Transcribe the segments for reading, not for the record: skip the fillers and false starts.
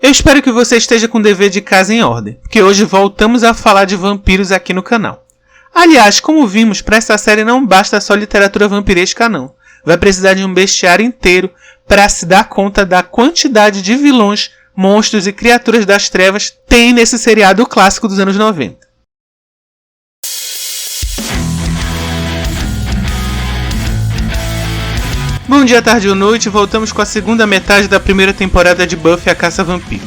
Eu espero que você esteja com o dever de casa em ordem, porque hoje voltamos a falar de vampiros aqui no canal. Aliás, como vimos, para essa série não basta só literatura vampiresca não. Vai precisar de um bestiário inteiro para se dar conta da quantidade de vilões, monstros e criaturas das trevas tem nesse seriado clássico dos anos 90. Bom dia, tarde ou noite, voltamos com a segunda metade da primeira temporada de Buffy a Caça-Vampiros.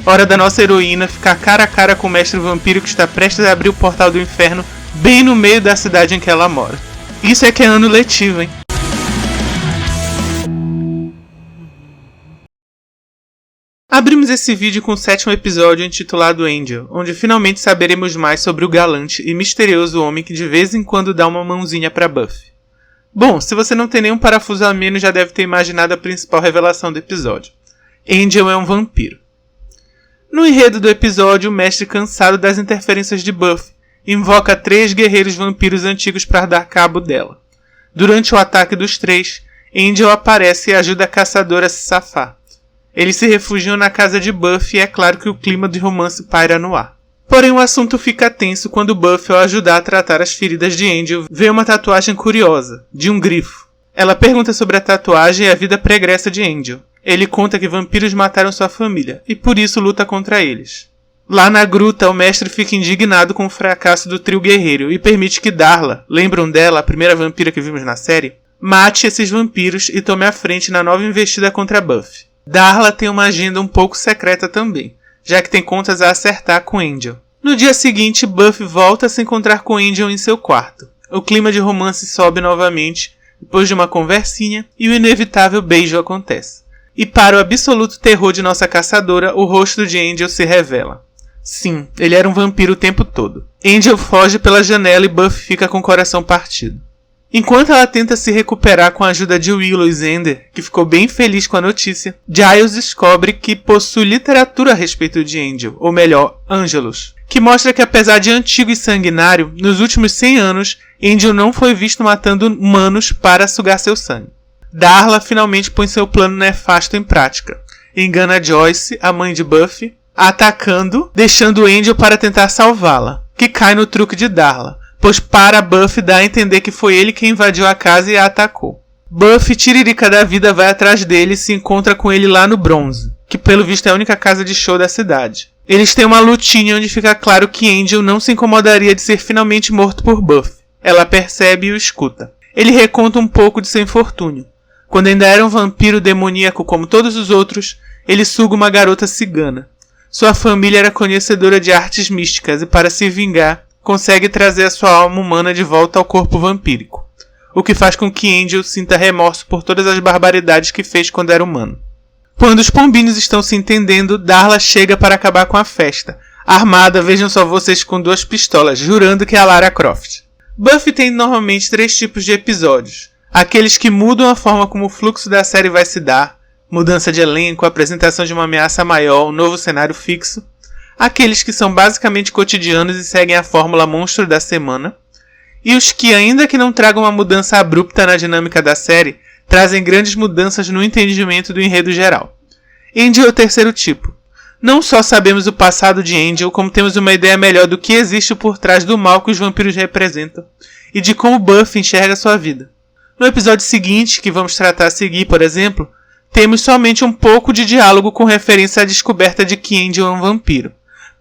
Hora da nossa heroína ficar cara a cara com o mestre vampiro que está prestes a abrir o portal do inferno bem no meio da cidade em que ela mora. Isso é que é ano letivo, hein? Abrimos esse vídeo com o 7º episódio intitulado Angel, onde finalmente saberemos mais sobre o galante e misterioso homem que de vez em quando dá uma mãozinha pra Buffy. Bom, se você não tem nenhum parafuso a menos, já deve ter imaginado a principal revelação do episódio. Angel é um vampiro. No enredo do episódio, o mestre, cansado das interferências de Buffy, invoca 3 guerreiros vampiros antigos para dar cabo dela. Durante o ataque dos 3, Angel aparece e ajuda a caçadora a se safar. Eles se refugiam na casa de Buffy e é claro que o clima de romance paira no ar. Porém, o assunto fica tenso quando Buffy, ao ajudar a tratar as feridas de Angel, vê uma tatuagem curiosa, de um grifo. Ela pergunta sobre a tatuagem e a vida pregressa de Angel. Ele conta que vampiros mataram sua família, e por isso luta contra eles. Lá na gruta, o mestre fica indignado com o fracasso do trio guerreiro e permite que Darla, lembram dela, a primeira vampira que vimos na série, mate esses vampiros e tome a frente na nova investida contra Buffy. Darla tem uma agenda um pouco secreta também, já que tem contas a acertar com Angel. No dia seguinte, Buffy volta a se encontrar com Angel em seu quarto. O clima de romance sobe novamente, depois de uma conversinha, e o inevitável beijo acontece. E para o absoluto terror de nossa caçadora, o rosto de Angel se revela. Sim, ele era um vampiro o tempo todo. Angel foge pela janela e Buffy fica com o coração partido. Enquanto ela tenta se recuperar com a ajuda de Willow e Xander, que ficou bem feliz com a notícia, Giles descobre que possui literatura a respeito de Angel, ou melhor, Angelus, que mostra que apesar de antigo e sanguinário, nos últimos 100 anos, Angel não foi visto matando humanos para sugar seu sangue. Darla finalmente põe seu plano nefasto em prática. Engana Joyce, a mãe de Buffy, atacando, deixando Angel para tentar salvá-la, que cai no truque de Darla, pois para Buffy dá a entender que foi ele quem invadiu a casa e a atacou. Buffy, tiririca da vida, vai atrás dele e se encontra com ele lá no Bronze, que pelo visto é a única casa de show da cidade. Eles têm uma lutinha onde fica claro que Angel não se incomodaria de ser finalmente morto por Buffy. Ela percebe e o escuta. Ele reconta um pouco de seu infortúnio. Quando ainda era um vampiro demoníaco como todos os outros, ele suga uma garota cigana. Sua família era conhecedora de artes místicas e, para se vingar, consegue trazer a sua alma humana de volta ao corpo vampírico, o que faz com que Angel sinta remorso por todas as barbaridades que fez quando era humano. Quando os pombinhos estão se entendendo, Darla chega para acabar com a festa, armada, vejam só vocês, com 2 pistolas, jurando que é a Lara Croft. Buffy tem normalmente 3 tipos de episódios: aqueles que mudam a forma como o fluxo da série vai se dar, mudança de elenco, apresentação de uma ameaça maior, um novo cenário fixo; aqueles que são basicamente cotidianos e seguem a fórmula monstro da semana; e os que, ainda que não tragam uma mudança abrupta na dinâmica da série, trazem grandes mudanças no entendimento do enredo geral. Angel é o 3º tipo. Não só sabemos o passado de Angel, como temos uma ideia melhor do que existe por trás do mal que os vampiros representam, e de como Buffy enxerga sua vida. No episódio seguinte, que vamos tratar a seguir, por exemplo, temos somente um pouco de diálogo com referência à descoberta de que Angel é um vampiro.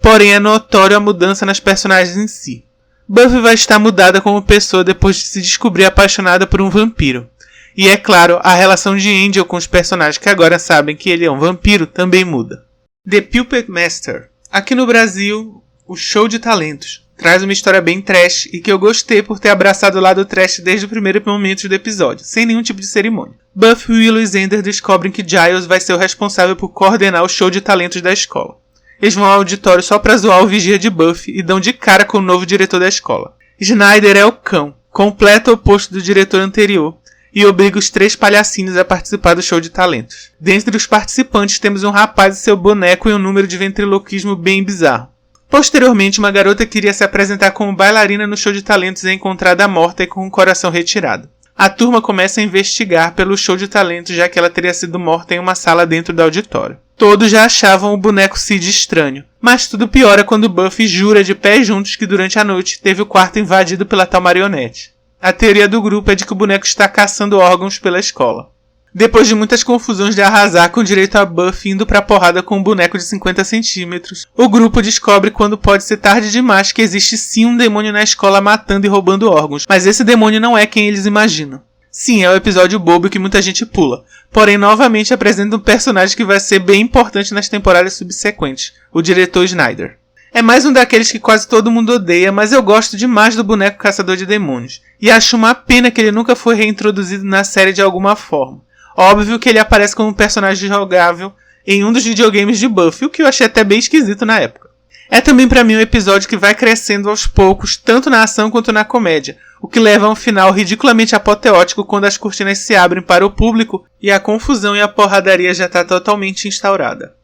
Porém, é notório a mudança nas personagens em si. Buffy vai estar mudada como pessoa depois de se descobrir apaixonada por um vampiro. E é claro, a relação de Angel com os personagens que agora sabem que ele é um vampiro também muda. The Puppet Master. Aqui no Brasil, o Show de Talentos. Traz uma história bem trash e que eu gostei por ter abraçado o lado trash desde o primeiro momento do episódio, sem nenhum tipo de cerimônia. Buffy, Willow e Xander descobrem que Giles vai ser o responsável por coordenar o show de talentos da escola. Eles vão ao auditório só pra zoar o vigia de Buffy e dão de cara com o novo diretor da escola. Snyder é o cão, completo oposto do diretor anterior, e obriga os 3 palhacinhos a participar do show de talentos. Dentre os participantes temos um rapaz e seu boneco e um número de ventriloquismo bem bizarro. Posteriormente, uma garota que iria se apresentar como bailarina no show de talentos é encontrada morta e com o coração retirado. A turma começa a investigar pelo show de talentos, já que ela teria sido morta em uma sala dentro do auditório. Todos já achavam o boneco Sid estranho, mas tudo piora quando Buffy jura de pés juntos que durante a noite teve o quarto invadido pela tal marionete. A teoria do grupo é de que o boneco está caçando órgãos pela escola. Depois de muitas confusões de arrasar com direito a Buffy indo pra porrada com um boneco de 50 centímetros, o grupo descobre quando pode ser tarde demais que existe sim um demônio na escola matando e roubando órgãos, mas esse demônio não é quem eles imaginam. Sim, é o episódio bobo que muita gente pula, porém novamente apresenta um personagem que vai ser bem importante nas temporadas subsequentes, o diretor Snyder. É mais um daqueles que quase todo mundo odeia, mas eu gosto demais do boneco caçador de demônios, e acho uma pena que ele nunca foi reintroduzido na série de alguma forma. Óbvio que ele aparece como um personagem jogável em um dos videogames de Buffy, o que eu achei até bem esquisito na época. É também pra mim um episódio que vai crescendo aos poucos, tanto na ação quanto na comédia, o que leva a um final ridiculamente apoteótico quando as cortinas se abrem para o público e a confusão e a porradaria já está totalmente instaurada.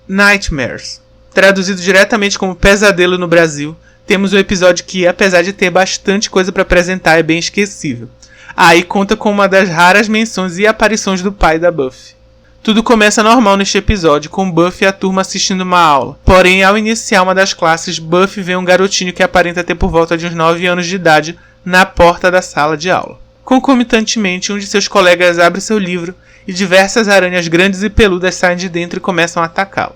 Nightmares. Traduzido diretamente como Pesadelo no Brasil, temos um episódio que, apesar de ter bastante coisa para apresentar, é bem esquecível. Aí conta com uma das raras menções e aparições do pai da Buffy. Tudo começa normal neste episódio, com Buffy e a turma assistindo uma aula. Porém, ao iniciar uma das classes, Buffy vê um garotinho que aparenta ter por volta de uns 9 anos de idade na porta da sala de aula. Concomitantemente, um de seus colegas abre seu livro e diversas aranhas grandes e peludas saem de dentro e começam a atacá-lo.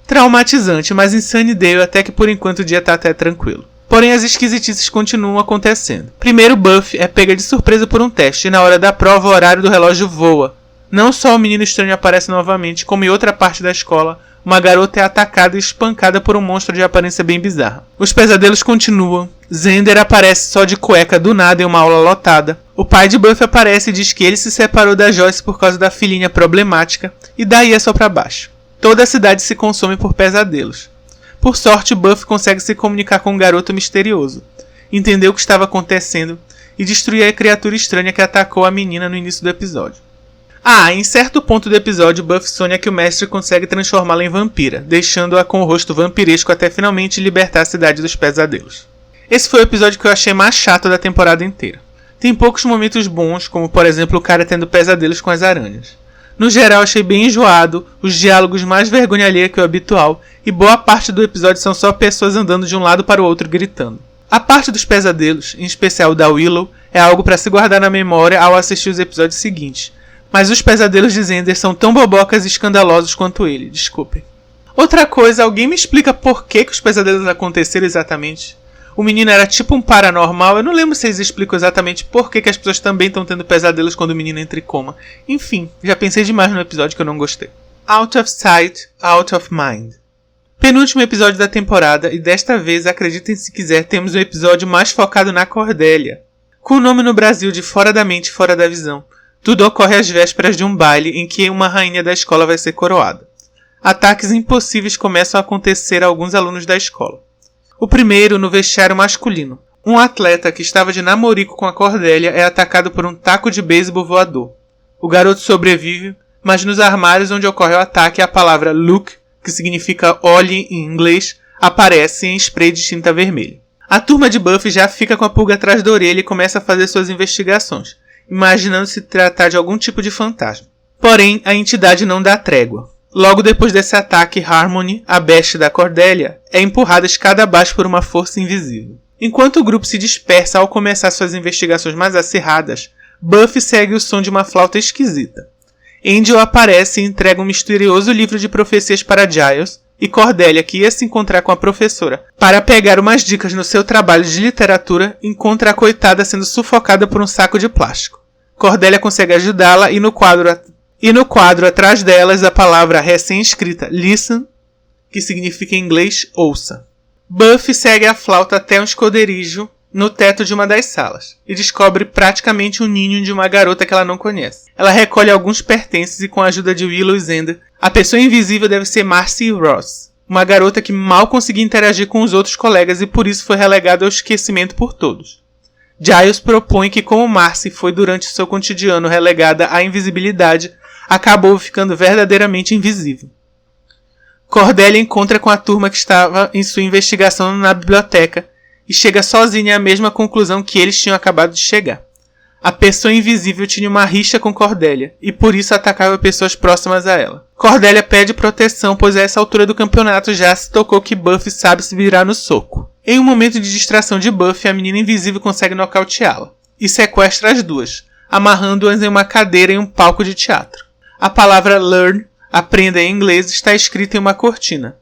Traumatizante, mas em Sunnydale até que por enquanto o dia tá até tranquilo. Porém, as esquisitices continuam acontecendo. Primeiro, Buffy é pega de surpresa por um teste e na hora da prova o horário do relógio voa. Não só o menino estranho aparece novamente, como em outra parte da escola, uma garota é atacada e espancada por um monstro de aparência bem bizarra. Os pesadelos continuam. Xander aparece só de cueca do nada em uma aula lotada. O pai de Buffy aparece e diz que ele se separou da Joyce por causa da filhinha problemática, e daí é só pra baixo. Toda a cidade se consome por pesadelos. Por sorte, Buffy consegue se comunicar com um garoto misterioso, entender o que estava acontecendo e destruir a criatura estranha que atacou a menina no início do episódio. Em certo ponto do episódio, Buffy sonha que o mestre consegue transformá-la em vampira, deixando-a com o rosto vampiresco até finalmente libertar a cidade dos pesadelos. Esse foi o episódio que eu achei mais chato da temporada inteira. Tem poucos momentos bons, como por exemplo o cara tendo pesadelos com as aranhas. No geral, achei bem enjoado, os diálogos mais vergonha alheia que o habitual, e boa parte do episódio são só pessoas andando de um lado para o outro gritando. A parte dos pesadelos, em especial da Willow, é algo para se guardar na memória ao assistir os episódios seguintes. Mas os pesadelos de Xander são tão bobocas e escandalosos quanto ele, desculpem. Outra coisa, alguém me explica por que os pesadelos aconteceram exatamente? O menino era tipo um paranormal, eu não lembro se eles explicam exatamente por que as pessoas também estão tendo pesadelos quando o menino entra em coma. Enfim, já pensei demais no episódio que eu não gostei. Out of Sight, Out of Mind. Penúltimo episódio da temporada, e desta vez, acreditem se quiser, temos um episódio mais focado na Cordélia. Com o nome no Brasil de Fora da Mente, Fora da Visão. Tudo ocorre às vésperas de um baile em que uma rainha da escola vai ser coroada. Ataques impossíveis começam a acontecer a alguns alunos da escola. O primeiro no vestiário masculino. Um atleta que estava de namorico com a Cordélia é atacado por um taco de beisebol voador. O garoto sobrevive, mas nos armários onde ocorre o ataque a palavra look, que significa olhe em inglês, aparece em spray de tinta vermelha. A turma de Buffy já fica com a pulga atrás da orelha e começa a fazer suas investigações, imaginando se tratar de algum tipo de fantasma. Porém, a entidade não dá trégua. Logo depois desse ataque, Harmony, a best da Cordélia, é empurrada escada abaixo por uma força invisível. Enquanto o grupo se dispersa ao começar suas investigações mais acirradas, Buffy segue o som de uma flauta esquisita. Angel aparece e entrega um misterioso livro de profecias para Giles, e Cordélia, que ia se encontrar com a professora para pegar umas dicas no seu trabalho de literatura, encontra a coitada sendo sufocada por um saco de plástico. Cordélia consegue ajudá-la e no quadro atrás delas a palavra recém-escrita listen, que significa em inglês ouça. Buffy segue a flauta até um esconderijo no teto de uma das salas e descobre praticamente um ninho de uma garota que ela não conhece. Ela recolhe alguns pertences e com a ajuda de Willow e Xander, a pessoa invisível deve ser Marcy Ross, uma garota que mal conseguia interagir com os outros colegas e por isso foi relegada ao esquecimento por todos. Giles propõe que como Marcy foi durante seu cotidiano relegada à invisibilidade, acabou ficando verdadeiramente invisível. Cordélia encontra com a turma que estava em sua investigação na biblioteca e chega sozinha à mesma conclusão que eles tinham acabado de chegar. A pessoa invisível tinha uma rixa com Cordelia, e por isso atacava pessoas próximas a ela. Cordelia pede proteção, pois a essa altura do campeonato já se tocou que Buffy sabe se virar no soco. Em um momento de distração de Buffy, a menina invisível consegue nocauteá-la, e sequestra as duas, amarrando-as em uma cadeira em um palco de teatro. A palavra learn, aprenda em inglês, está escrita em uma cortina.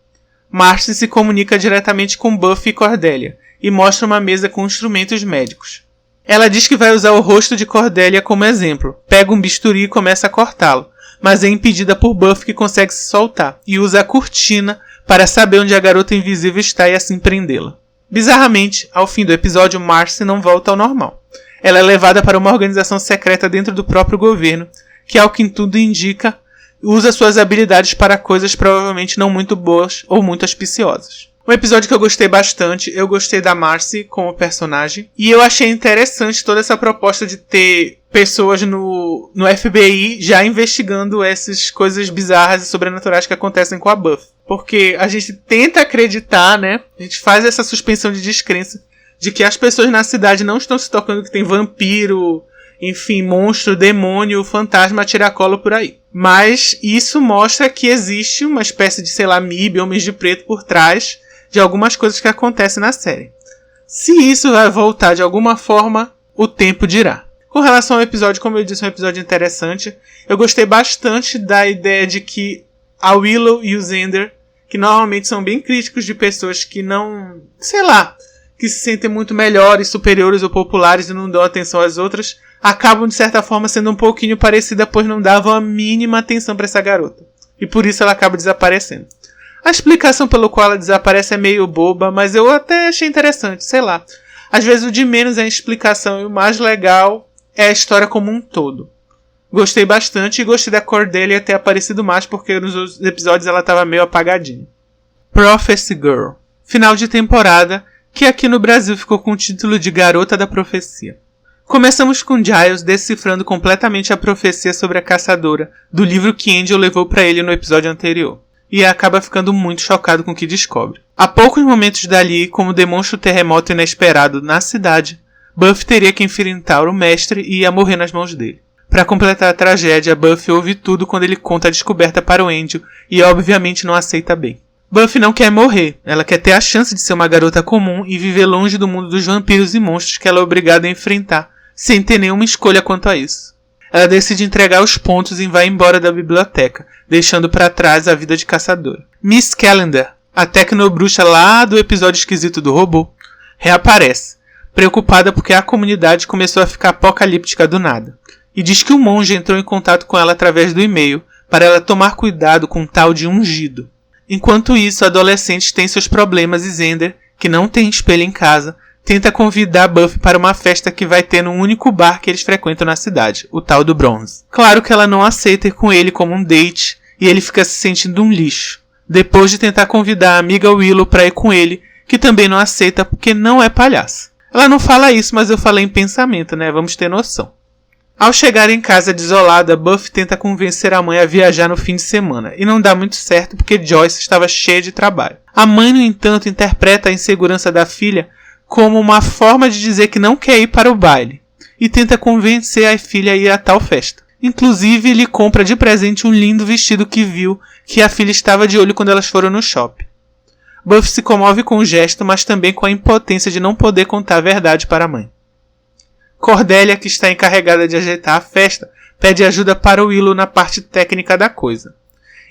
Marcy se comunica diretamente com Buffy e Cordelia, e mostra uma mesa com instrumentos médicos. Ela diz que vai usar o rosto de Cordelia como exemplo, pega um bisturi e começa a cortá-lo, mas é impedida por Buffy, que consegue se soltar, e usa a cortina para saber onde a garota invisível está e assim prendê-la. Bizarramente, ao fim do episódio, Marcy não volta ao normal. Ela é levada para uma organização secreta dentro do próprio governo, que, ao que tudo indica, usa suas habilidades para coisas provavelmente não muito boas ou muito auspiciosas. Um episódio que eu gostei bastante, eu gostei da Marcy como personagem, e eu achei interessante toda essa proposta de ter pessoas no FBI já investigando essas coisas bizarras e sobrenaturais que acontecem com a Buffy. Porque a gente tenta acreditar, né? A gente faz essa suspensão de descrença de que as pessoas na cidade não estão se tocando que tem vampiro, enfim, monstro, demônio, fantasma, tiracolo por aí. Mas isso mostra que existe uma espécie de, sei lá, MIB, Homens de Preto por trás de algumas coisas que acontecem na série. Se isso vai voltar de alguma forma, o tempo dirá. Com relação ao episódio, como eu disse, é um episódio interessante. Eu gostei bastante da ideia de que a Willow e o Xander, que normalmente são bem críticos de pessoas que não, sei lá, que se sentem muito melhores, superiores ou populares e não dão atenção às outras, acabam de certa forma sendo um pouquinho parecida, pois não davam a mínima atenção para essa garota. E por isso ela acaba desaparecendo. A explicação pelo qual ela desaparece é meio boba, mas eu até achei interessante, sei lá. Às vezes o de menos é a explicação e o mais legal é a história como um todo. Gostei bastante e gostei da Cordelia ter aparecido mais, porque nos outros episódios ela estava meio apagadinha. Prophecy Girl. Final de temporada, que aqui no Brasil ficou com o título de Garota da Profecia. Começamos com Giles decifrando completamente a profecia sobre a caçadora do livro que Angel levou para ele no episódio anterior, e acaba ficando muito chocado com o que descobre. A poucos momentos dali, como demonstra o terremoto inesperado na cidade, Buffy teria que enfrentar o mestre e ia morrer nas mãos dele. Para completar a tragédia, Buffy ouve tudo quando ele conta a descoberta para o Angel e obviamente não aceita bem. Buffy não quer morrer, ela quer ter a chance de ser uma garota comum e viver longe do mundo dos vampiros e monstros que ela é obrigada a enfrentar, sem ter nenhuma escolha quanto a isso. Ela decide entregar os pontos e vai embora da biblioteca, deixando para trás a vida de caçadora. Miss Calendar, a tecnobruxa lá do episódio esquisito do robô, reaparece, preocupada porque a comunidade começou a ficar apocalíptica do nada, e diz que o monge entrou em contato com ela através do e-mail para ela tomar cuidado com um tal de ungido. Enquanto isso, a adolescente tem seus problemas e Xander, que não tem espelho em casa, tenta convidar Buffy para uma festa que vai ter no único bar que eles frequentam na cidade, o tal do Bronze. Claro que ela não aceita ir com ele como um date, e ele fica se sentindo um lixo, depois de tentar convidar a amiga Willow para ir com ele, que também não aceita porque não é palhaça. Ela não fala isso, mas eu falei em pensamento, né? Vamos ter noção. Ao chegar em casa desolada, Buffy tenta convencer a mãe a viajar no fim de semana, e não dá muito certo porque Joyce estava cheia de trabalho. A mãe, no entanto, interpreta a insegurança da filha como uma forma de dizer que não quer ir para o baile, e tenta convencer a filha a ir a tal festa. Inclusive, lhe compra de presente um lindo vestido que viu que a filha estava de olho quando elas foram no shopping. Buffy se comove com o gesto, mas também com a impotência de não poder contar a verdade para a mãe. Cordelia, que está encarregada de ajeitar a festa, pede ajuda para Willow na parte técnica da coisa.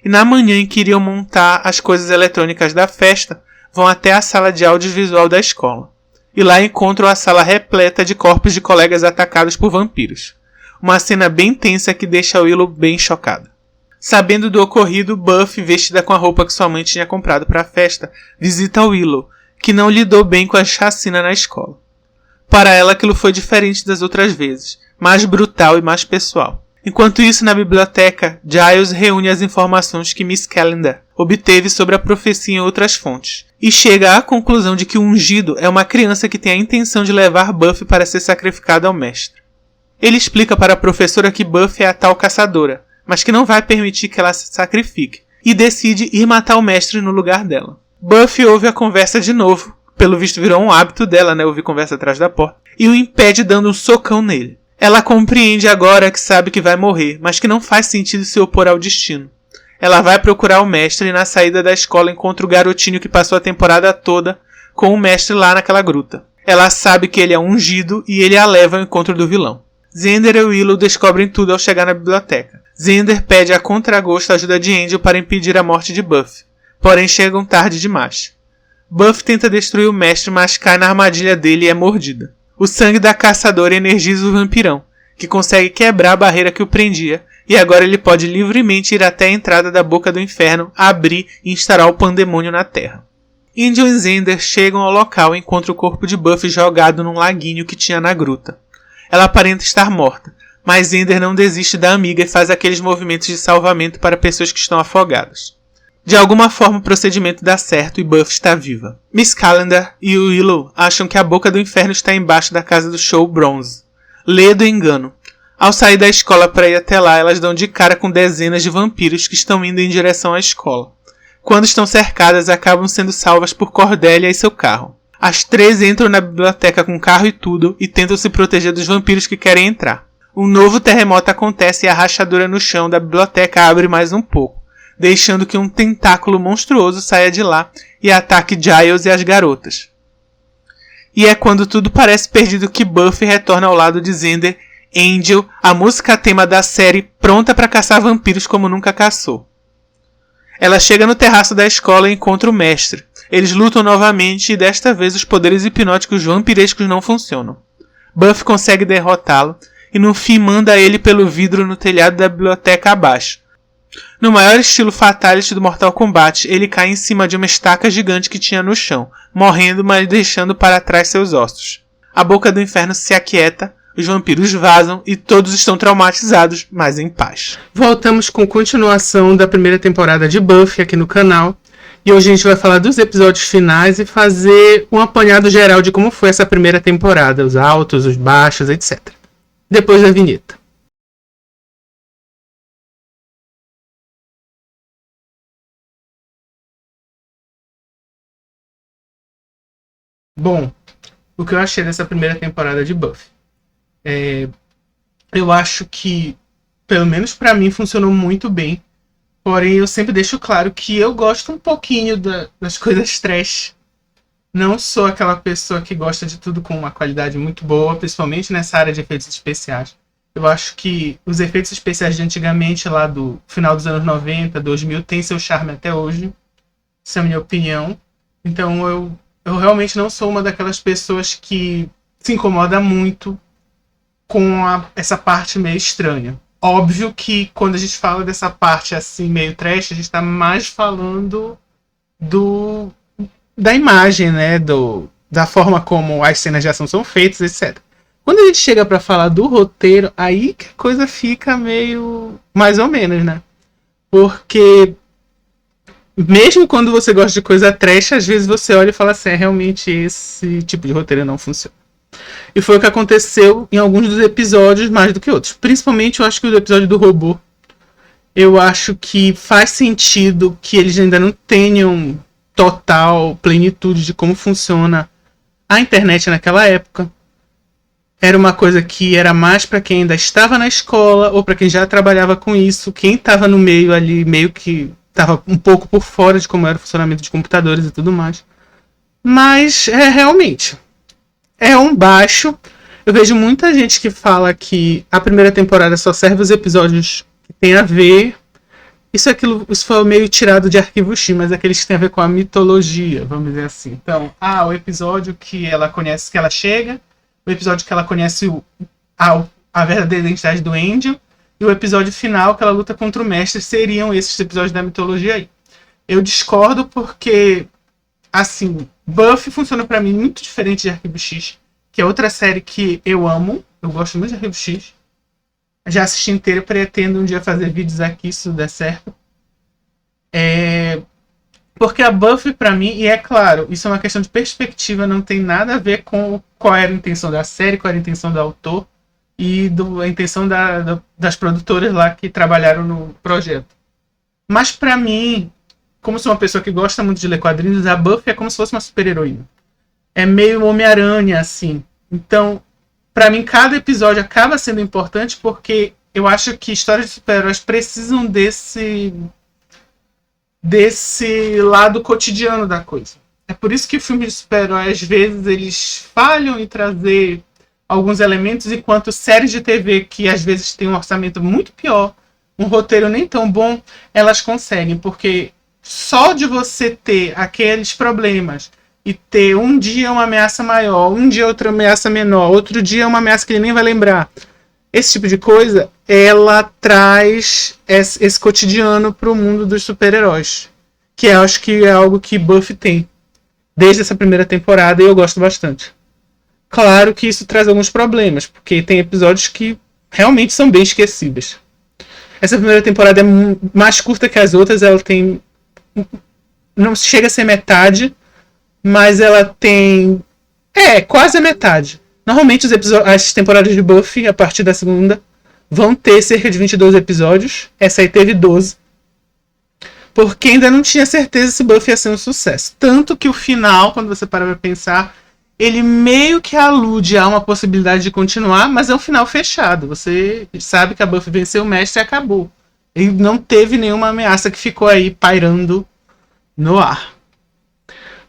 E na manhã em que iriam montar as coisas eletrônicas da festa, vão até a sala de audiovisual da escola. E lá encontram a sala repleta de corpos de colegas atacados por vampiros. Uma cena bem tensa que deixa Willow bem chocada. Sabendo do ocorrido, Buffy, vestida com a roupa que sua mãe tinha comprado para a festa, visita Willow, que não lidou bem com a chacina na escola. Para ela aquilo foi diferente das outras vezes, mais brutal e mais pessoal. Enquanto isso, na biblioteca, Giles reúne as informações que Miss Calendar obteve sobre a profecia em outras fontes, e chega à conclusão de que o ungido é uma criança que tem a intenção de levar Buffy para ser sacrificada ao mestre. Ele explica para a professora que Buffy é a tal caçadora, mas que não vai permitir que ela se sacrifique, e decide ir matar o mestre no lugar dela. Buffy ouve a conversa de novo, pelo visto virou um hábito dela, né, ouvir conversa atrás da porta, e o impede dando um socão nele. Ela compreende agora que sabe que vai morrer, mas que não faz sentido se opor ao destino. Ela vai procurar o mestre e na saída da escola encontra o garotinho que passou a temporada toda com o mestre lá naquela gruta. Ela sabe que ele é ungido e ele a leva ao encontro do vilão. Xander e Willow descobrem tudo ao chegar na biblioteca. Xander pede a contragosto a ajuda de Angel para impedir a morte de Buffy, porém chegam tarde demais. Buffy tenta destruir o mestre, mas cai na armadilha dele e é mordida. O sangue da caçadora energiza o vampirão, que consegue quebrar a barreira que o prendia, e agora ele pode livremente ir até a entrada da boca do inferno, abrir e instaurar o pandemônio na Terra. Angel e Xander chegam ao local e encontram o corpo de Buffy jogado num laguinho que tinha na gruta. Ela aparenta estar morta, mas Xander não desiste da amiga e faz aqueles movimentos de salvamento para pessoas que estão afogadas. De alguma forma o procedimento dá certo e Buffy está viva. Miss Calendar e Willow acham que a boca do inferno está embaixo da casa do show Bronze. Lê do engano. Ao sair da escola para ir até lá, elas dão de cara com dezenas de vampiros que estão indo em direção à escola. Quando estão cercadas, acabam sendo salvas por Cordelia e seu carro. As três entram na biblioteca com carro e tudo e tentam se proteger dos vampiros que querem entrar. Um novo terremoto acontece e a rachadura no chão da biblioteca abre mais um pouco, deixando que um tentáculo monstruoso saia de lá e ataque Giles e as garotas. E é quando tudo parece perdido que Buffy retorna ao lado de Xander, Angel, a música tema da série pronta para caçar vampiros como nunca caçou. Ela chega no terraço da escola e encontra o mestre. Eles lutam novamente e desta vez os poderes hipnóticos vampirescos não funcionam. Buffy consegue derrotá-lo e no fim manda ele pelo vidro no telhado da biblioteca abaixo. No maior estilo Fatality do Mortal Kombat, ele cai em cima de uma estaca gigante que tinha no chão, morrendo, mas deixando para trás seus ossos. A boca do inferno se aquieta, os vampiros vazam e todos estão traumatizados, mas em paz. Voltamos com continuação da primeira temporada de Buffy aqui no canal. E hoje a gente vai falar dos episódios finais e fazer um apanhado geral de como foi essa primeira temporada, os altos, os baixos, etc. Depois da vinheta. Bom, o que eu achei dessa primeira temporada de Buffy? Eu acho que, pelo menos pra mim, funcionou muito bem. Porém, eu sempre deixo claro que eu gosto um pouquinho das coisas trash. Não sou aquela pessoa que gosta de tudo com uma qualidade muito boa, principalmente nessa área de efeitos especiais. Eu acho que os efeitos especiais de antigamente, lá do final dos anos 90, 2000, tem seu charme até hoje. Essa é a minha opinião. Então, eu realmente não sou uma daquelas pessoas que se incomoda muito com essa parte meio estranha. Óbvio que quando a gente fala dessa parte assim meio trash, a gente tá mais falando da imagem, né? Da forma como as cenas de ação são feitas, etc. Quando a gente chega pra falar do roteiro, aí que a coisa fica meio mais ou menos, né? Porque mesmo quando você gosta de coisa trash, às vezes você olha e fala assim, realmente esse tipo de roteiro não funciona. E foi o que aconteceu em alguns dos episódios mais do que outros. Principalmente eu acho que o episódio do robô. Eu acho que faz sentido que eles ainda não tenham total plenitude de como funciona a internet naquela época. Era uma coisa que era mais para quem ainda estava na escola ou para quem já trabalhava com isso. Quem estava no meio ali, meio que estava um pouco por fora de como era o funcionamento de computadores e tudo mais. Mas realmente é um baixo. Eu vejo muita gente que fala que a primeira temporada só serve os episódios que tem a ver. Isso foi meio tirado de Arquivo X, mas aqueles que tem a ver com a mitologia, vamos dizer assim. Então, o episódio que ela conhece, que ela chega, o episódio que ela conhece a verdadeira identidade do Angel, e o episódio final que ela luta contra o mestre, seriam esses episódios da mitologia aí. Eu discordo porque, assim, Buffy funciona pra mim muito diferente de Arquivo X, que é outra série que eu amo. Eu gosto muito de Arquivo X. Já assisti inteiro, pretendo um dia fazer vídeos aqui, se tudo der certo. Porque a Buffy, pra mim, e é claro, isso é uma questão de perspectiva, não tem nada a ver com qual era a intenção da série, qual era a intenção do autor e a intenção das produtoras lá que trabalharam no projeto. Mas pra mim, como sou uma pessoa que gosta muito de ler quadrinhos, a Buffy é como se fosse uma super-heroína. É meio Homem-Aranha, assim. Então, Pra mim, cada episódio acaba sendo importante porque eu acho que histórias de super-heróis precisam desse lado cotidiano da coisa. É por isso que filmes de super-herói, às vezes, eles falham em trazer alguns elementos, enquanto séries de TV, que às vezes têm um orçamento muito pior, um roteiro nem tão bom, elas conseguem, porque só de você ter aqueles problemas e ter um dia uma ameaça maior, um dia outra ameaça menor, outro dia uma ameaça que ele nem vai lembrar, esse tipo de coisa, ela traz esse cotidiano para o mundo dos super-heróis, que eu acho que é algo que Buffy tem desde essa primeira temporada e eu gosto bastante. Claro que isso traz alguns problemas, porque tem episódios que realmente são bem esquecíveis. Essa primeira temporada é mais curta que as outras, ela tem... não chega a ser metade, mas ela tem... quase a metade. Normalmente as temporadas de Buffy, a partir da segunda, vão ter cerca de 22 episódios. Essa aí teve 12. Porque ainda não tinha certeza se Buffy ia ser um sucesso. Tanto que o final, quando você para pra pensar, ele meio que alude a uma possibilidade de continuar, mas é um final fechado. Você sabe que a Buffy venceu o mestre e acabou. E não teve nenhuma ameaça que ficou aí pairando no ar.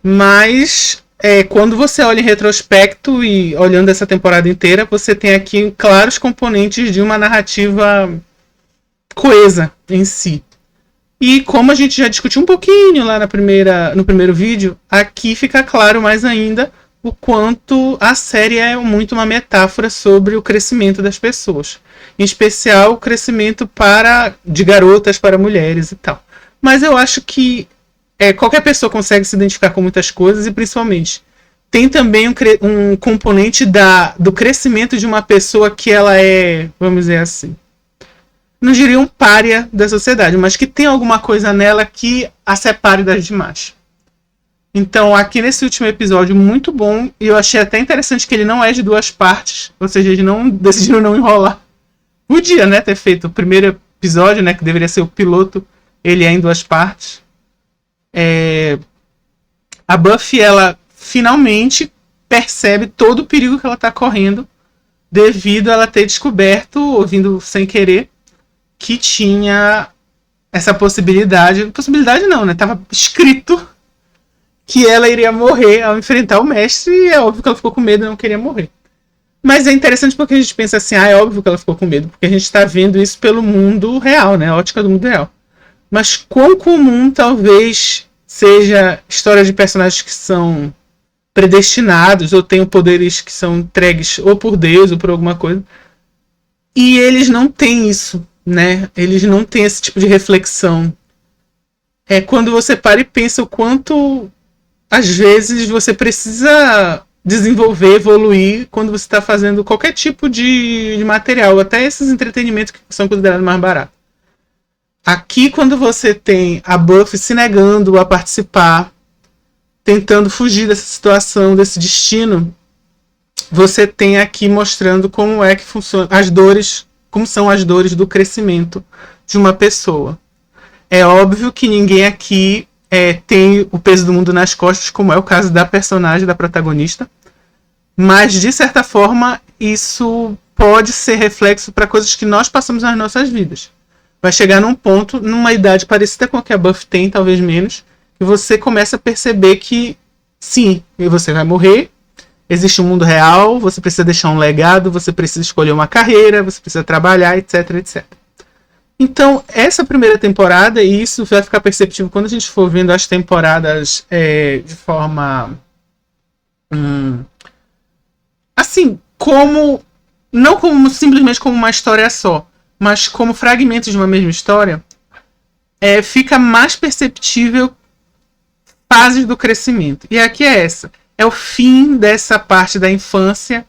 Mas quando você olha em retrospecto e olhando essa temporada inteira, você tem aqui claros componentes de uma narrativa coesa em si. E como a gente já discutiu um pouquinho lá no primeiro vídeo, aqui fica claro mais ainda o quanto a série é muito uma metáfora sobre o crescimento das pessoas. Em especial o crescimento de garotas para mulheres e tal. Mas eu acho que qualquer pessoa consegue se identificar com muitas coisas e principalmente tem também um componente do crescimento de uma pessoa que ela é, vamos dizer assim, não diria um pária da sociedade, mas que tem alguma coisa nela que a separe das demais. Então, aqui nesse último episódio, muito bom, e eu achei até interessante que ele não é de 2 partes, ou seja, eles decidiram não enrolar. Podia, né, ter feito o primeiro episódio, né, que deveria ser o piloto, ele é em 2 partes. A Buffy, ela finalmente percebe todo o perigo que ela está correndo devido a ela ter descoberto, ouvindo sem querer, que tinha essa possibilidade. Possibilidade não, né? Tava escrito que ela iria morrer ao enfrentar o mestre e é óbvio que ela ficou com medo e não queria morrer. Mas é interessante porque a gente pensa assim, é óbvio que ela ficou com medo, porque a gente está vendo isso pelo mundo real, né? A ótica do mundo real. Mas quão comum talvez seja história de personagens que são predestinados ou tenham poderes que são entregues ou por Deus ou por alguma coisa. E eles não têm isso, né? Eles não têm esse tipo de reflexão. É quando você para e pensa o quanto às vezes você precisa desenvolver, evoluir quando você está fazendo qualquer tipo de material, até esses entretenimentos que são considerados mais baratos. Aqui, quando você tem a Buffy se negando a participar, tentando fugir dessa situação, desse destino, você tem aqui mostrando como é que funciona as dores, como são as dores do crescimento de uma pessoa. É óbvio que ninguém aqui tem o peso do mundo nas costas, como é o caso da personagem, da protagonista, mas de certa forma isso pode ser reflexo para coisas que nós passamos nas nossas vidas. Vai chegar num ponto, numa idade parecida com a que a Buffy tem, talvez menos, que você começa a perceber que sim, você vai morrer, existe um mundo real, você precisa deixar um legado, você precisa escolher uma carreira, você precisa trabalhar, etc, etc. Então, essa primeira temporada, e isso vai ficar perceptível quando a gente for vendo as temporadas de forma... assim, não como simplesmente como uma história só, mas como fragmentos de uma mesma história, fica mais perceptível fases do crescimento. E aqui é essa. É o fim dessa parte da infância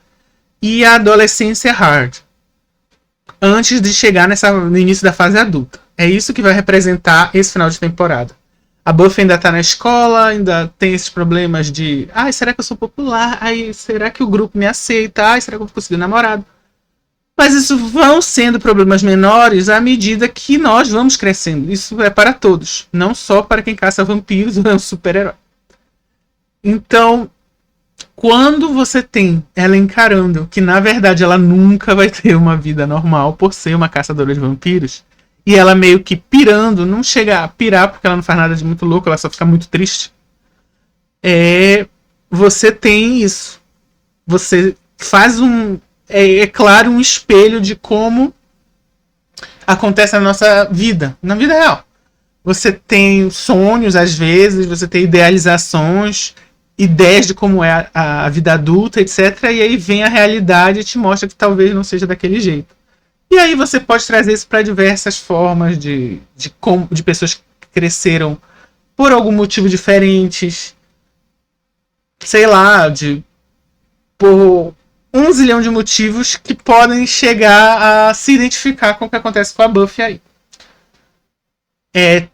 e a adolescência hard. Antes de chegar no início da fase adulta. É isso que vai representar esse final de temporada. A Buffy ainda tá na escola, ainda tem esses problemas de... será que eu sou popular? Será que o grupo me aceita? Será que eu vou conseguir um namorado? Mas isso vão sendo problemas menores à medida que nós vamos crescendo. Isso é para todos. Não só para quem caça vampiros ou é um super-herói. Então, quando você tem ela encarando que, na verdade, ela nunca vai ter uma vida normal por ser uma caçadora de vampiros, e ela meio que pirando, não chega a pirar porque ela não faz nada de muito louco, ela só fica muito triste. Você tem isso. Você faz claro, um espelho de como acontece na nossa vida, na vida real. Você tem sonhos, às vezes, você tem idealizações, ideias de como é a vida adulta, etc. E aí vem a realidade e te mostra que talvez não seja daquele jeito. E aí você pode trazer isso para diversas formas de pessoas que cresceram por algum motivo diferentes. Sei lá, por 1 zilhão de motivos que podem chegar a se identificar com o que acontece com a Buffy aí.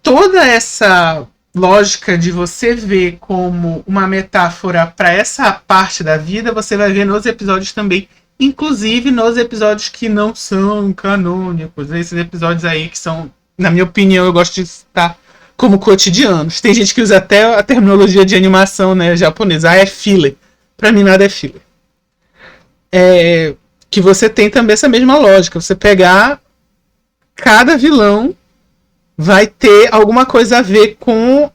Toda essa lógica de você ver como uma metáfora para essa parte da vida, você vai ver nos episódios também, inclusive nos episódios que não são canônicos, esses episódios aí que são, na minha opinião, eu gosto de citar como cotidianos. Tem gente que usa até a terminologia de animação, né, japonesa, é filler. Pra mim nada é filler. Que você tem também essa mesma lógica, você pegar cada vilão vai ter alguma coisa a ver com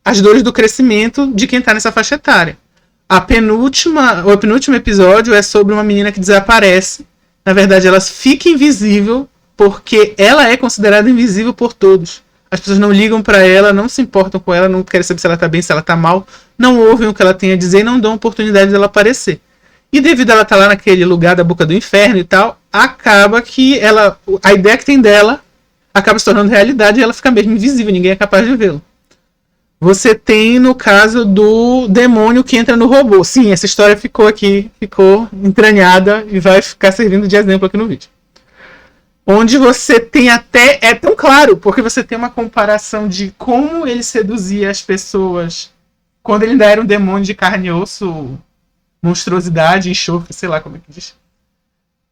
as dores do crescimento de quem tá nessa faixa etária. O penúltimo episódio é sobre uma menina que desaparece. Na verdade, ela fica invisível porque ela é considerada invisível por todos. As pessoas não ligam pra ela, não se importam com ela, não querem saber se ela tá bem, se ela tá mal, não ouvem o que ela tem a dizer e não dão oportunidade dela aparecer. E devido a ela estar lá naquele lugar da boca do inferno e tal, acaba que a ideia que tem dela acaba se tornando realidade e ela fica mesmo invisível, ninguém é capaz de vê-lo. Você tem no caso do demônio que entra no robô. Sim, essa história ficou entranhada e vai ficar servindo de exemplo aqui no vídeo. Onde você tem até... É tão claro, porque você tem uma comparação de como ele seduzia as pessoas quando ele ainda era um demônio de carne e osso, monstruosidade, enxofre, sei lá como é que diz.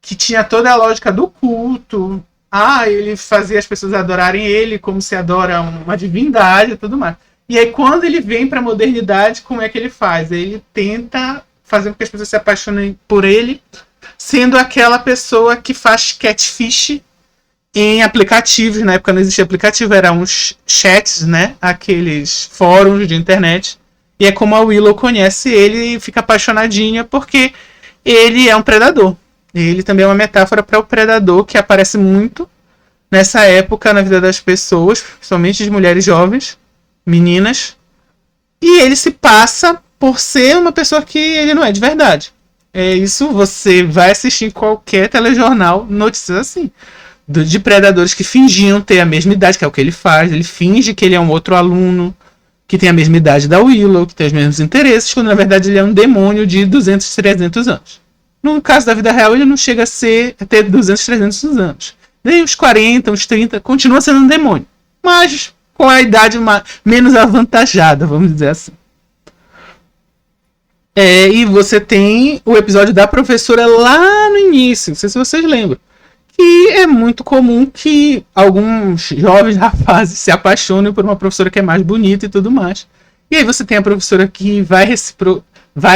Que tinha toda a lógica do culto. Ele fazia as pessoas adorarem ele como se adora uma divindade e tudo mais. E aí quando ele vem para a modernidade, como é que ele faz? Ele tenta fazer com que as pessoas se apaixonem por ele, sendo aquela pessoa que faz catfish em aplicativos. Na época não existia aplicativo, eram uns chats, né? Aqueles fóruns de internet. E é como a Willow conhece ele e fica apaixonadinha porque ele é um predador. Ele também é uma metáfora para o predador que aparece muito nessa época na vida das pessoas, principalmente de mulheres jovens, meninas. E ele se passa por ser uma pessoa que ele não é de verdade. Isso você vai assistir em qualquer telejornal, notícias assim. De predadores que fingiam ter a mesma idade, que é o que ele faz. Ele finge que ele é um outro aluno que tem a mesma idade da Willow, que tem os mesmos interesses, quando na verdade ele é um demônio de 200, 300 anos. No caso da vida real, ele não chega a ter 200, 300 anos. Nem uns 40, uns 30, continua sendo um demônio. Mas com a idade menos avantajada, vamos dizer assim. E você tem o episódio da professora lá no início, não sei se vocês lembram. Que é muito comum que alguns jovens rapazes se apaixonem por uma professora que é mais bonita e tudo mais. E aí você tem a professora que vai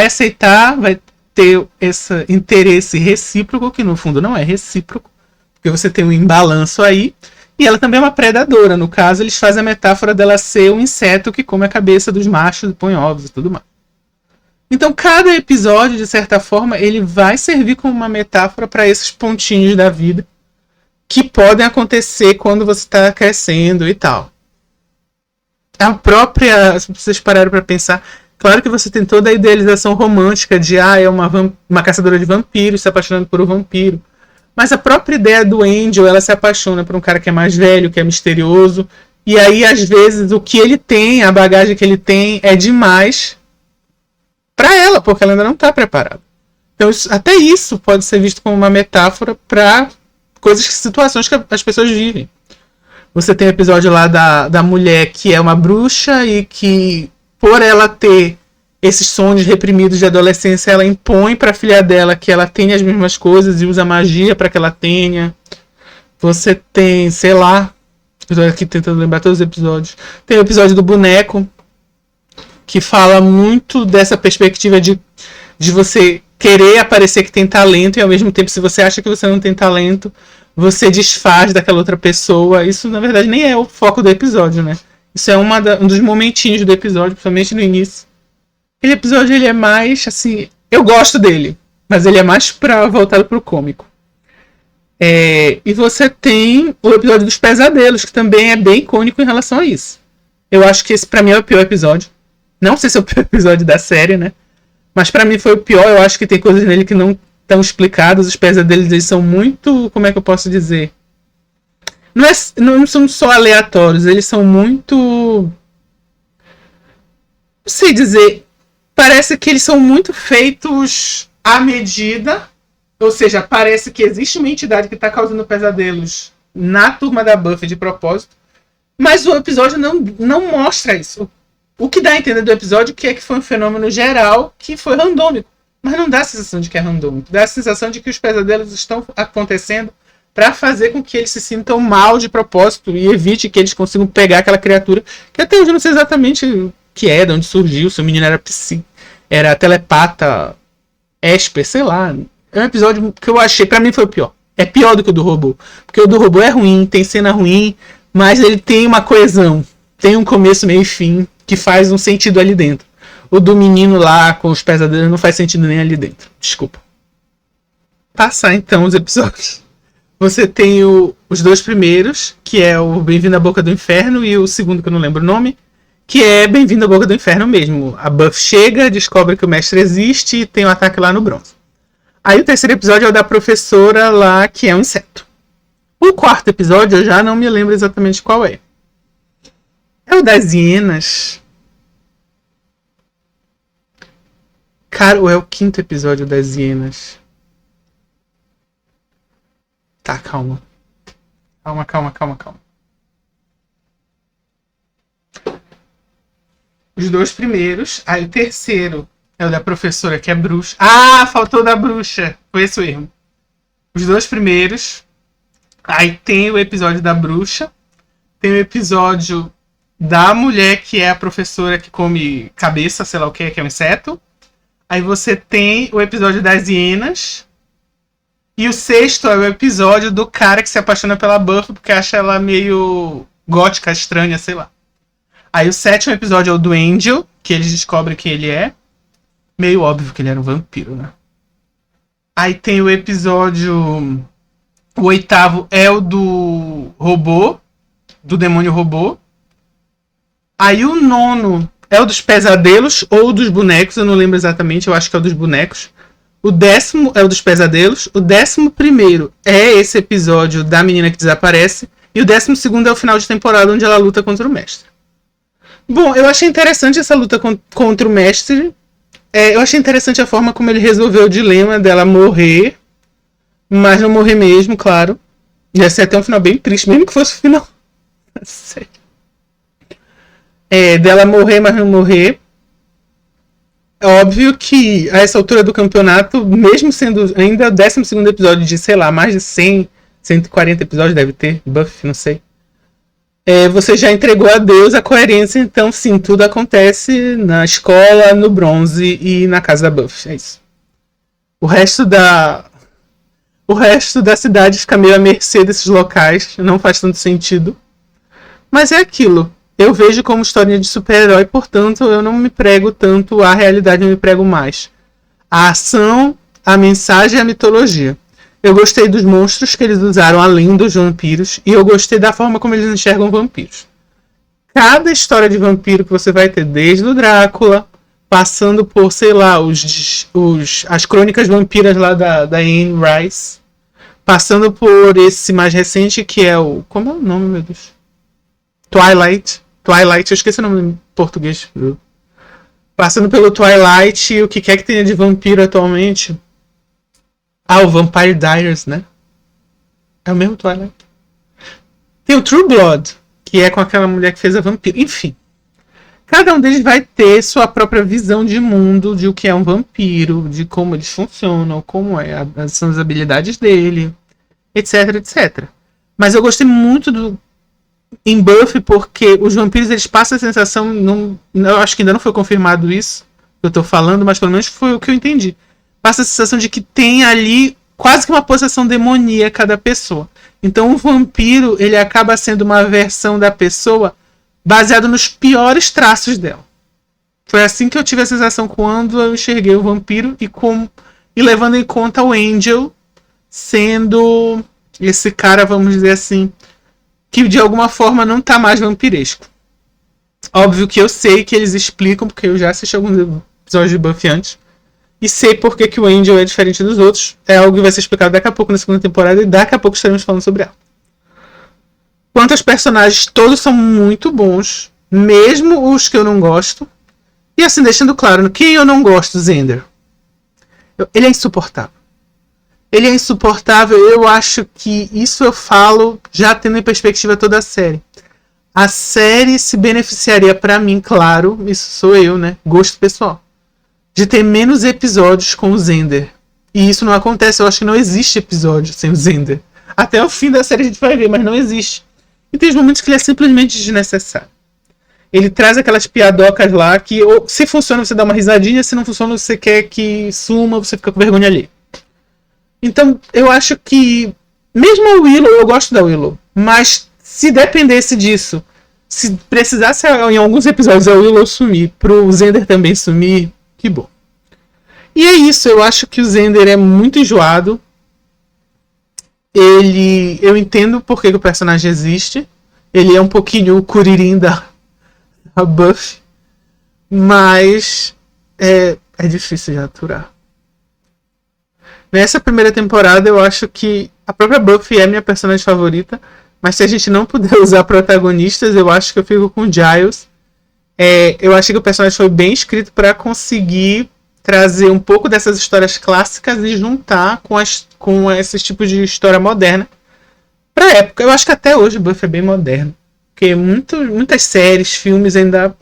aceitar, vai ter esse interesse recíproco, que no fundo não é recíproco, porque você tem um imbalanço aí, e ela também é uma predadora. No caso, eles fazem a metáfora dela ser um inseto que come a cabeça dos machos e põe ovos e tudo mais. Então, cada episódio, de certa forma, ele vai servir como uma metáfora para esses pontinhos da vida que podem acontecer quando você está crescendo e tal. A própria, se vocês pararem para pensar, claro que você tem toda a idealização romântica de é uma caçadora de vampiros se apaixonando por um vampiro. Mas a própria ideia do Angel, ela se apaixona por um cara que é mais velho, que é misterioso. E aí, às vezes, o que ele tem, a bagagem que ele tem, é demais para ela, porque ela ainda não está preparada. Então, até isso pode ser visto como uma metáfora para situações que as pessoas vivem. Você tem o episódio lá da mulher que é uma bruxa e que, por ela ter esses sonhos reprimidos de adolescência, ela impõe para a filha dela que ela tenha as mesmas coisas e usa magia para que ela tenha. Você tem, sei lá, eu estou aqui tentando lembrar todos os episódios. Tem o episódio do boneco, que fala muito dessa perspectiva de de você querer aparecer que tem talento e ao mesmo tempo, se você acha que você não tem talento, você desfaz daquela outra pessoa. Isso, na verdade, nem é o foco do episódio, né? Isso é um dos momentinhos do episódio, principalmente no início. Aquele episódio, ele é mais, assim... Eu gosto dele, mas ele é mais voltado pro cômico. E você tem o episódio dos pesadelos, que também é bem icônico em relação a isso. Eu acho que esse, pra mim, é o pior episódio. Não sei se é o pior episódio da série, né? Mas pra mim foi o pior. Eu acho que tem coisas nele que não estão explicadas. Os pesadelos, eles são muito... Como é que eu posso dizer? Não são só aleatórios. Eles são muito... Não sei dizer... Parece que eles são muito feitos à medida. Ou seja, parece que existe uma entidade que está causando pesadelos na turma da Buffy de propósito. Mas o episódio não mostra isso. O que dá a entender do episódio é que foi um fenômeno geral que foi randômico. Mas não dá a sensação de que é randômico. Dá a sensação de que os pesadelos estão acontecendo para fazer com que eles se sintam mal de propósito e evite que eles consigam pegar aquela criatura que até hoje eu não sei exatamente o que é, de onde surgiu, se o menino era telepata, Esper, sei lá. É um episódio que eu achei, pra mim foi o pior. É pior do que o do robô. Porque o do robô é ruim, tem cena ruim, mas ele tem uma coesão. Tem um começo, meio e fim, que faz um sentido ali dentro. O do menino lá com os pesadelos não faz sentido nem ali dentro. Desculpa. Passar então os episódios. Você tem os dois primeiros, que é o Bem-vindo à Boca do Inferno, e o segundo, que eu não lembro o nome, que é Bem-vindo à Boca do Inferno mesmo. A Buffy chega, descobre que o mestre existe e tem um ataque lá no bronze. Aí o terceiro episódio é o da professora lá, que é um inseto. O quarto episódio eu já não me lembro exatamente qual é. É o das hienas. Cara, ou é o quinto episódio das hienas? Tá, calma. Calma. Os dois primeiros. Aí o terceiro é o da professora, que é bruxa. Ah, faltou da bruxa. Foi esse o erro. Os dois primeiros. Aí tem o episódio da bruxa. Tem o episódio da mulher, que é a professora que come cabeça, sei lá o que é um inseto. Aí você tem o episódio das hienas. E o sexto é o episódio do cara que se apaixona pela Buffy porque acha ela meio gótica, estranha, sei lá. Aí o sétimo episódio é o do Angel, que eles descobrem quem ele é. Meio óbvio que ele era um vampiro, né? Aí tem o episódio... O oitavo é o do robô. Do demônio robô. Aí o nono é o dos pesadelos ou dos bonecos, eu não lembro exatamente, eu acho que é o dos bonecos. O décimo é o dos pesadelos. O 11º é esse episódio da menina que desaparece. E o 12º é o final de temporada, onde ela luta contra o mestre. Bom, eu achei interessante essa luta contra o mestre. Eu achei interessante a forma como ele resolveu o dilema dela morrer. Mas não morrer mesmo, claro. Ia ser até um final bem triste, mesmo que fosse o final. Sério. Dela morrer, mas não morrer. É óbvio que a essa altura do campeonato, mesmo sendo ainda o 12º episódio de, sei lá, mais de 100, 140 episódios deve ter, Buffy, não sei. Você já entregou a Deus a coerência, então sim, tudo acontece na escola, no bronze e na casa da Buffy, é isso. O resto da cidade fica meio à mercê desses locais, não faz tanto sentido. Mas é aquilo. Eu vejo como historinha de super-herói, portanto, eu não me prego tanto à realidade, eu me prego mais a ação, a mensagem e a mitologia. Eu gostei dos monstros que eles usaram além dos vampiros, e eu gostei da forma como eles enxergam vampiros. Cada história de vampiro que você vai ter, desde o Drácula, passando por, sei lá, as crônicas vampiras lá da Anne Rice, passando por esse mais recente que é o... Como é o nome, meu Deus? Twilight, eu esqueci o nome em português. Passando pelo Twilight, o que quer que tenha de vampiro atualmente. O Vampire Diaries, né? É o mesmo Twilight. Tem o True Blood, que é com aquela mulher que fez a vampiro. Enfim. Cada um deles vai ter sua própria visão de mundo, de o que é um vampiro, de como eles funcionam, como são as habilidades dele, etc, etc. Mas eu gostei muito em Buffy porque os vampiros eles passam a sensação, eu acho que ainda não foi confirmado isso, eu tô falando, mas pelo menos foi o que eu entendi. Passa a sensação de que tem ali quase que uma possessão demoníaca da pessoa. Então o vampiro, ele acaba sendo uma versão da pessoa baseado nos piores traços dela. Foi assim que eu tive a sensação quando eu enxerguei o vampiro e levando em conta o Angel sendo esse cara, vamos dizer assim, que de alguma forma não tá mais vampiresco. Óbvio que eu sei que eles explicam, porque eu já assisti alguns episódios de Buffy antes. E sei por que o Angel é diferente dos outros. É algo que vai ser explicado daqui a pouco na segunda temporada. E daqui a pouco estaremos falando sobre ela. Quanto aos personagens, todos são muito bons. Mesmo os que eu não gosto. E assim, deixando claro, quem eu não gosto, Xander. Ele é insuportável. Ele é insuportável. Eu acho que isso eu falo já tendo em perspectiva toda a série. A série se beneficiaria pra mim, claro. Isso sou eu, né? Gosto pessoal. De ter menos episódios com o Xander. E isso não acontece, eu acho que não existe episódio sem o Xander. Até o fim da série a gente vai ver, mas não existe. E tem os momentos que ele é simplesmente desnecessário. Ele traz aquelas piadocas lá que, se funciona, você dá uma risadinha, se não funciona, você quer que suma, você fica com vergonha ali. Então, eu acho que, mesmo a Willow, eu gosto da Willow, mas se dependesse disso, se precisasse em alguns episódios a Willow sumir, pro Xander também sumir, que bom. E é isso, eu acho que o Xander é muito enjoado. Eu entendo por que o personagem existe. Ele é um pouquinho o Kuririn da Buffy. Mas é difícil de aturar. Nessa primeira temporada eu acho que a própria Buffy é minha personagem favorita. Mas se a gente não puder usar protagonistas, eu acho que eu fico com o Giles. Eu achei que o personagem foi bem escrito para conseguir trazer um pouco dessas histórias clássicas e juntar com esses tipos de história moderna. Pra época, eu acho que até hoje o Buffy é bem moderno. Porque muitas séries, filmes ainda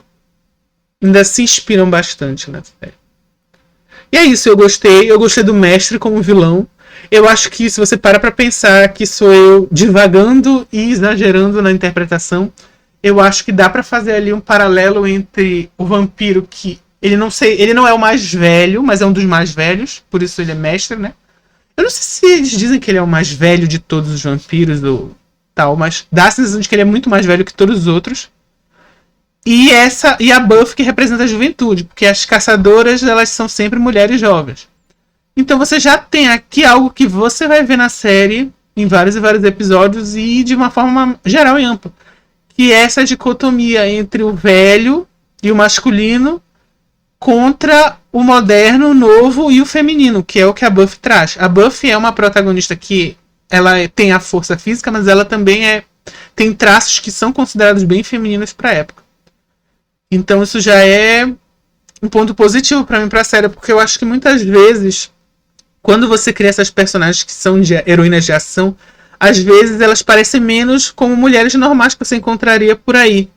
se inspiram bastante na série. E é isso, eu gostei do mestre como vilão. Eu acho que se você para pra pensar que sou eu divagando e exagerando na interpretação, eu acho que dá pra fazer ali um paralelo entre o vampiro que ele não é o mais velho, mas é um dos mais velhos, por isso ele é mestre, né? Eu não sei se eles dizem que ele é o mais velho de todos os vampiros ou tal, mas dá a sensação de que ele é muito mais velho que todos os outros. E a Buffy que representa a juventude, porque as caçadoras, elas são sempre mulheres jovens. Então você já tem aqui algo que você vai ver na série em vários e vários episódios e de uma forma geral e ampla. Que é essa dicotomia entre o velho e o masculino contra o moderno, o novo e o feminino, que é o que a Buffy traz. A Buffy é uma protagonista que ela tem a força física, mas ela também tem traços que são considerados bem femininos para a época. Então isso já é um ponto positivo para mim para a série, porque eu acho que muitas vezes quando você cria essas personagens que são heroínas de ação, às vezes elas parecem menos como mulheres normais que você encontraria por aí.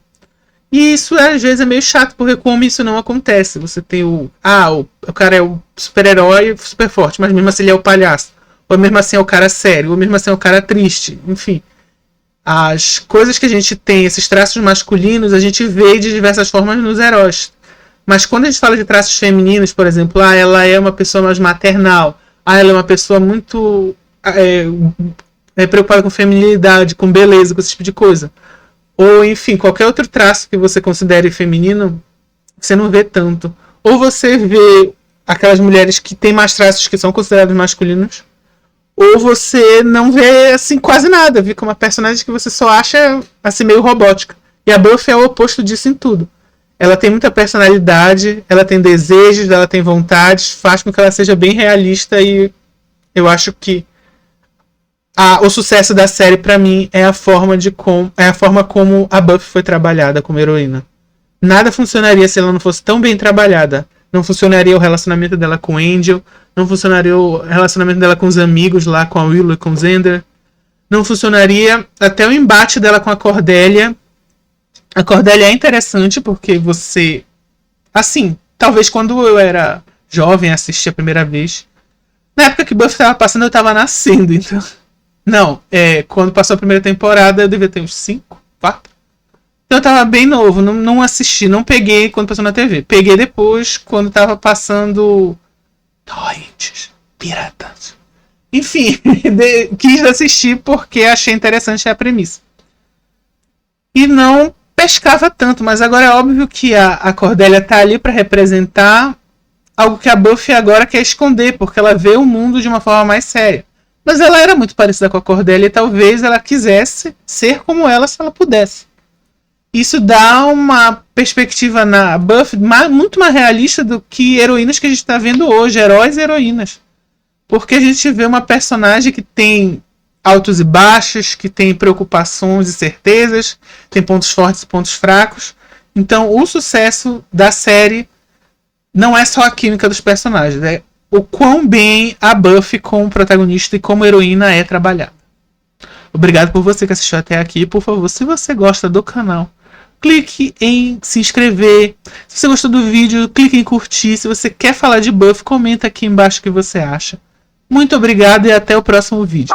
E isso às vezes é meio chato, porque como isso não acontece? Você tem o cara é o super-herói super forte, mas mesmo assim ele é o palhaço. Ou mesmo assim é o cara sério, ou mesmo assim é o cara triste. Enfim, as coisas que a gente tem, esses traços masculinos, a gente vê de diversas formas nos heróis. Mas quando a gente fala de traços femininos, por exemplo, ela é uma pessoa mais maternal, ela é uma pessoa muito preocupada com feminilidade, com beleza, com esse tipo de coisa. Ou, enfim, qualquer outro traço que você considere feminino, você não vê tanto. Ou você vê aquelas mulheres que têm mais traços que são considerados masculinos, ou você não vê, assim, quase nada. Fica uma personagem que você só acha, assim, meio robótica. E a Buffy é o oposto disso em tudo. Ela tem muita personalidade, ela tem desejos, ela tem vontades, faz com que ela seja bem realista e eu acho que o sucesso da série, pra mim, é a forma como a Buffy foi trabalhada como heroína. Nada funcionaria se ela não fosse tão bem trabalhada. Não funcionaria o relacionamento dela com o Angel, não funcionaria o relacionamento dela com os amigos lá, com a Willow e com o Xander. Não funcionaria até o embate dela com a Cordelia. A Cordelia é interessante porque você... Assim, talvez quando eu era jovem, assisti a primeira vez. Na época que Buffy tava passando, eu tava nascendo, então... Não, quando passou a primeira temporada, eu devia ter uns 5, 4. Então eu tava bem novo, não assisti, não peguei quando passou na TV. Peguei depois, quando tava passando torrents, piratas. Enfim, quis assistir porque achei interessante a premissa. E não pescava tanto, mas agora é óbvio que a Cordelia tá ali para representar algo que a Buffy agora quer esconder, porque ela vê o mundo de uma forma mais séria. Mas ela era muito parecida com a Cordelia e talvez ela quisesse ser como ela se ela pudesse. Isso dá uma perspectiva na Buffy muito mais realista do que heroínas que a gente está vendo hoje, heróis e heroínas. Porque a gente vê uma personagem que tem altos e baixos, que tem preocupações e certezas, tem pontos fortes e pontos fracos. Então o sucesso da série não é só a química dos personagens, é o quão bem a Buffy como protagonista e como heroína é trabalhada. Obrigado por você que assistiu até aqui. Por favor, se você gosta do canal, clique em se inscrever. Se você gostou do vídeo, clique em curtir. Se você quer falar de Buffy, comenta aqui embaixo o que você acha. Muito obrigado e até o próximo vídeo.